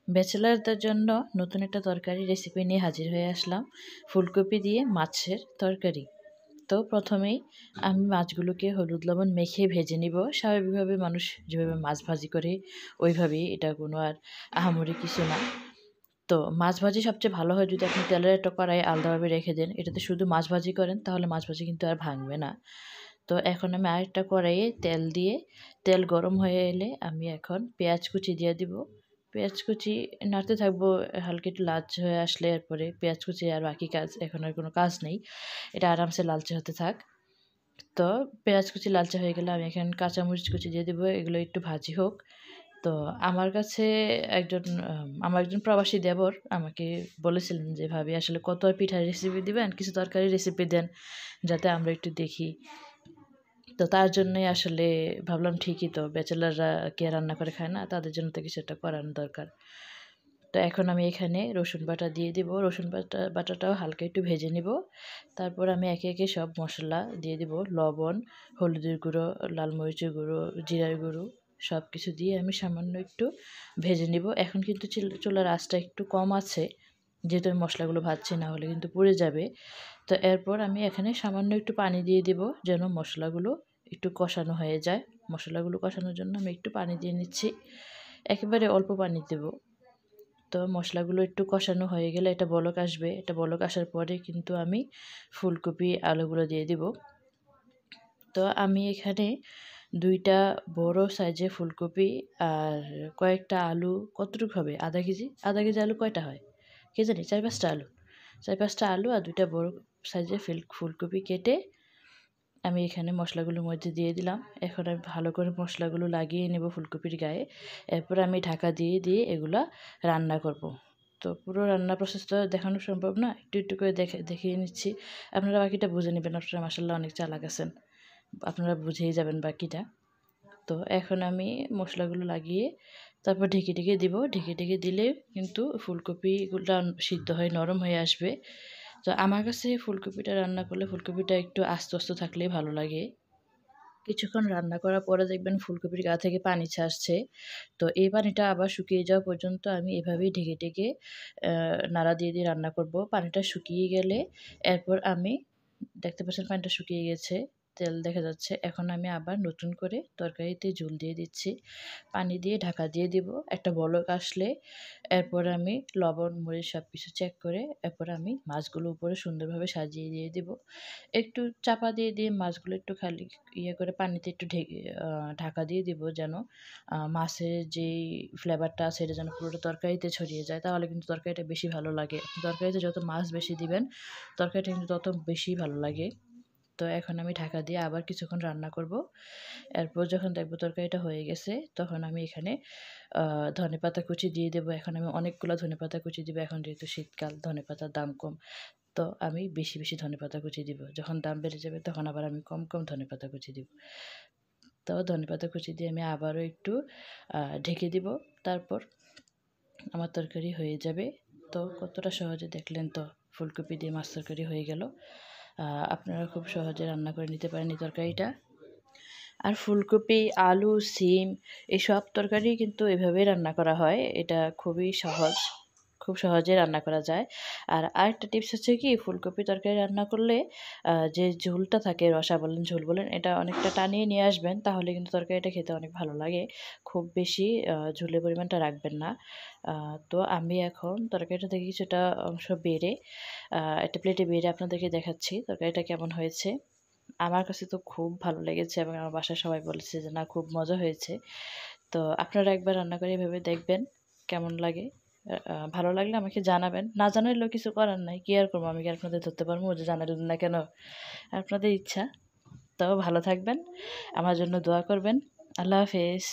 ব্যাচেলারদের জন্য নতুন একটা তরকারি রেসিপি নিয়ে হাজির হয়ে আসলাম, ফুলকপি দিয়ে মাছের তরকারি। তো প্রথমেই আমি মাছগুলোকে হলুদ লবণ মেখে ভেজে নিব। স্বাভাবিকভাবে মানুষ যেভাবে মাছ ভাজি করে ওইভাবেই, এটা কোনো আর আহামরি কিছু না। তো মাছ ভাজি সবচেয়ে ভালো হয় যদি আপনি তেলের একটা কড়াই আলাদাভাবে রেখে দেন। এটাতে শুধু মাছ ভাজি করেন তাহলে মাছ ভাজি কিন্তু আর ভাঙবে না। তো এখন আমি আরেকটা কড়াইয়ে তেল দিয়ে, তেল গরম হয়ে এলে আমি এখন পেঁয়াজ কুচি দিয়ে দিব। পেঁয়াজ কুচি নাড়তে থাকবো, হালকা একটু লালচে হয়ে আসলে এরপরে পেঁয়াজ কুচি আর বাকি কাজ, এখন আর কোনো কাজ নেই, এটা আরামসে লালচে হতে থাক। তো পেঁয়াজ কুচি লালচে হয়ে গেলে আমি এখানে কাঁচামরিচ কুচি দিয়ে দেবো, এগুলো একটু ভাজি হোক। তো আমার কাছে আমার একজন প্রবাসী দেবর আমাকে বলেছিলেন যে, ভাবি আসলে কত আর পিঠার রেসিপি দিবেন, কিছু তরকারি রেসিপি দেন যাতে আমরা একটু দেখি। তো তার জন্যই আসলে ভাবলাম ঠিকই তো, ব্যাচেলাররা কে রান্না করে খায় না, তাদের জন্য তো কিছু একটা করানো দরকার। তো এখন আমি এখানে রসুন বাটা দিয়ে দিব, রসুন বাটাটাও হালকা একটু ভেজে নিব। তারপর আমি একে একে সব মশলা দিয়ে দিব, লবণ, হলুদের গুঁড়ো, লাল মরিচের গুঁড়ো, জিরার গুঁড়ো, সব কিছু দিয়ে আমি সামান্য একটু ভেজে নিব। এখন কিন্তু চুলার আঁচটা একটু কম আছে, যেহেতু আমি মশলাগুলো ভাজছি, না হলে কিন্তু পুড়ে যাবে। তো এরপর আমি এখানে সামান্য একটু পানি দিয়ে দিব, যেন মশলাগুলো একটু কষানো হয়ে যায়। মশলাগুলো কষানোর জন্য আমি একটু পানি দিয়ে নিচ্ছি, একেবারে অল্প পানি দেব। তো মশলাগুলো একটু কষানো হয়ে গেলে এটা বলক আসবে, এটা বলক আসার পরে কিন্তু আমি ফুলকপি আলুগুলো দিয়ে দিব। তো আমি এখানে ২টা বড় সাইজের ফুলকপি আর কয়েকটা আলু, কতটুকু হবে, আধা কেজি আলু কয়টা হয় কে জানি, ৪-৫টা আলু, ৪-৫টা আলু আর ২টা বড় সাইজের ফুলকপি কেটে আমি এখানে মশলাগুলোর মধ্যে দিয়ে দিলাম। এখন আমি ভালো করে মশলাগুলো লাগিয়ে নেব ফুলকপির গায়ে। এরপর আমি ঢাকা দিয়ে দিয়ে এগুলা রান্না করব। তো পুরো রান্না প্রসেসটা দেখানো সম্ভব না, একটু একটু করে দেখিয়ে নিচ্ছি। আপনারা বাকিটা বুঝে নেবেন, আপনারা মাশাআল্লাহ অনেক চালাক আছেন, আপনারা বুঝেই যাবেন বাকিটা। তো এখন আমি মশলাগুলো লাগিয়ে তারপর ঢেকে ঢেকে দিব, ঢেকে ঢেকে দিলে কিন্তু ফুলকপিগুলো সিদ্ধ হয়ে নরম হয়ে আসবে। তো আমার কাছে ফুলকপিটা রান্না করলে ফুলকপিটা একটু আস্ত আস্ত থাকলেই ভালো লাগে। কিছুক্ষণ রান্না করার পরে দেখবেন ফুলকপির গা থেকে পানি ছাড়ছে। তো এই পানিটা আবার শুকিয়ে যাওয়া পর্যন্ত আমি এভাবেই ঢেকে ঢেকে নাড়া দিয়ে দিয়ে রান্না করব। পানিটা শুকিয়ে গেলে এরপর আমি, দেখতে পাচ্ছেন পানিটা শুকিয়ে গেছে, তেল দেখা যাচ্ছে। এখন আমি আবার নতুন করে তরকারিতে ঝোল দিয়ে দিচ্ছি। পানি দিয়ে ঢাকা দিয়ে দিব। একটা বলক আসলে এরপর আমি লবণ, মরিচ সব কিছু চেক করে এরপর আমি মাছগুলো উপরে সুন্দরভাবে সাজিয়ে দিয়ে দিব। একটু চাপা দিয়ে দিয়ে মাছগুলো একটু খালি করে পানিতে একটু ঢাকা দিয়ে দিব, যেন মাছের যেই ফ্লেভারটা আছে এটা যেন পুরোটা তরকারিতে ছড়িয়ে যায়, তাহলে কিন্তু তরকারিটা বেশি ভালো লাগে। তরকারিতে যত মাছ বেশি দিবেন তরকারিটা কিন্তু তত বেশি ভালো লাগে। তো এখন আমি ঢাকা দিয়ে আবার কিছুক্ষণ রান্না করব। এরপর যখন দেখব তরকারিটা হয়ে গেছে তখন আমি এখানে ধনেপাতা কুচি দিয়ে দেবো। এখন আমি অনেকগুলো ধনেপাতা কুচি দিব, এখন যেহেতু শীতকাল ধনেপাতার দাম কম। তো আমি বেশি বেশি ধনেপাতা কুচি দিব, যখন দাম বেড়ে যাবে তখন আবার আমি কম কম ধনেপাতা কুচি দিব। তো ধনেপাতা কুচি দিয়ে আমি আবারও একটু ঢেকে দিব। তারপর আমার তরকারি হয়ে যাবে। তো কতটা সহজে দেখলেন তো, ফুলকপি দিয়ে মাছ তরকারি হয়ে গেল। আপনারা খুব সহজে রান্না করে নিতে পারেন এই তরকারিটা। আর ফুলকপি, আলু, সিম এসব তরকারি কিন্তু এভাবেই রান্না করা হয়। এটা খুবই সহজ, খুব সহজে রান্না করা যায়। আর আরেকটা টিপস হচ্ছে কি, ফুলকপি তরকারি রান্না করলে যে ঝোলটা থাকে, রসা বলেন ঝোল বলেন, এটা অনেকটা টানিয়ে নিয়ে আসবেন, তাহলে কিন্তু তরকারিটা খেতে অনেক ভালো লাগে। খুব বেশি ঝোলের পরিমাণটা রাখবেন না। তো আমি এখন তরকারিটা থেকে কিছুটা অংশ বেড়ে একটা প্লেটে বেড়ে আপনাদেরকে দেখাচ্ছি তরকারিটা কেমন হয়েছে। আমার কাছে তো খুব ভালো লেগেছে এবং আমার বাসায় সবাই বলেছে যে না, খুব মজা হয়েছে। তো আপনারা একবার রান্না করে এভাবে দেখবেন কেমন লাগে। ভালো লাগলে আমাকে জানাবেন। না জানাইলেও কিছু করার নাই। কি আর করবো, আমি কি আপনাদের ধরতে পারবো যে জানালেন না কেন? আপনাদের ইচ্ছা। তো ভালো থাকবেন। আমার জন্য দোয়া করবেন। আল্লাহ হাফেজ।